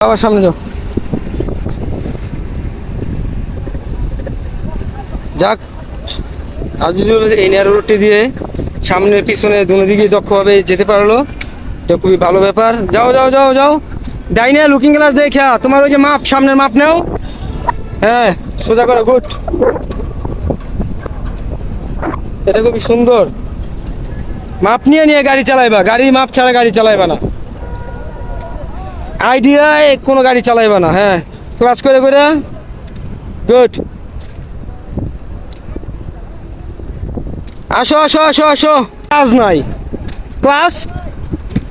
আবার সামনে যাও। যাক, আজিজুল এই ন্যারো রোডটি দিয়ে সামনে পিছনে দুনো দিকে দক্ষভাবে যেতে পারলো, এটা খুবই ভালো ব্যাপার। যাও যাও যাও যাও, ডাইনে লুকিং গ্লাস দেখা তোমার ওই যে মাপ, সামনের মাপ নাও। হ্যাঁ, সোজা করো, গুড। এটা খুবই সুন্দর। মাপ নিয়ে নিয়ে গাড়ি চালাইবা, গাড়ি মাপ ছাড়া গাড়ি চালাইবা না, আইডিয়ায় কোনো গাড়ি চালাইবা না। হ্যাঁ, ক্লাস করে করে, গুড। আসো আসো আসো আসো, কাজ নাই ক্লাস,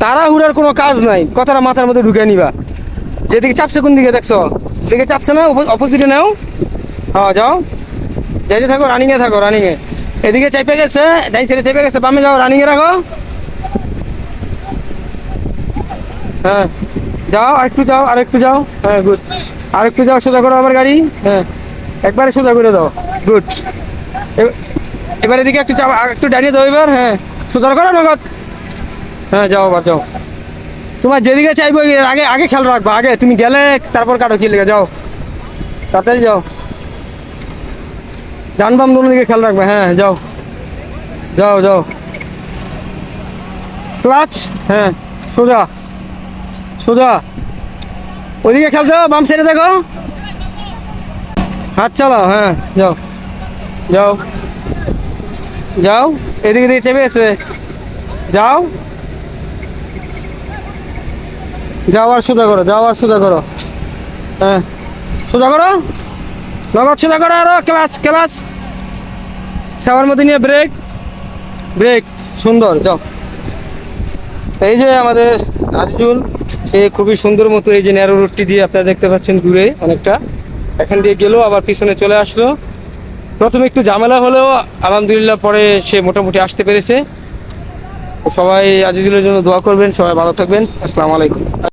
তাড়াহুড়ার কোনো কাজ নাই, কথাটা মাথার মধ্যে ঢুকে নিবা। যেদিকে চাপছে কোন দিকে দেখছো, দিকে চাপছে না, অপোজিটে নাও। হ্যাঁ যাও, যাইতে থাকো, রানিংয়ে থাকো, রানিংয়ে। এদিকে চেপে গেছে, ডাইন সাইডে চেপে গেছে, বামে যাও, রানিংয়ে রাখো। হ্যাঁ যাও, আরেকটু যাও, আরেকটু যাও। হ্যাঁ গুড, আরেকটু যাও, সোজা করো আবার গাড়ি। হ্যাঁ, একবারে সোজা করে দাও, গুড। এবার এদিকে একটু চাপ, একটু দাঁড়িয়ে দাও এবার। হ্যাঁ, সোজা করো নগদ। হ্যাঁ যাও, আবার যাও। তোমার যেদিকে চাইবো আগে আগে খেয়াল রাখবা, আগে তুমি গেলে তারপর কাটো, কি লেগে যাও, তাড়াতাড়ি যাও। ডান বাম দুনো দিকে খেয়াল রাখবে। হ্যাঁ যাও যাও যাও, ক্লাচ। হ্যাঁ, সোজা সোজা, ওইদিকে খেয়াল দাও, বাম সাইডে দেখো, হাত চালাও। হ্যাঁ যাও যাও যাও, এদিকে দিকে চেপে গেছে, যাও যাও, আর সোজা করো, যাও আর সোজা করো। হ্যাঁ, সোজা করো, নগদ সোজা করো, আরো ক্লাচ ক্লাচ, সবার মধ্যে নিয়ে ব্রেক ব্রেক, সুন্দর। যাও, এই যে আমাদের আজিজুল, সে খুবই সুন্দর মতো এই যে ন্যারো রোডটি দিয়ে আপনারা দেখতে পাচ্ছেন দূরে অনেকটা, এখান দিয়ে গেলো আবার পিছনে চলে আসলো। প্রথমে একটু ঝামেলা হলেও আলহামদুলিল্লাহ পরে সে মোটামুটি আসতে পেরেছে। সবাই আজিজুলের জন্য দোয়া করবেন, সবাই ভালো থাকবেন। আসসালামু আলাইকুম।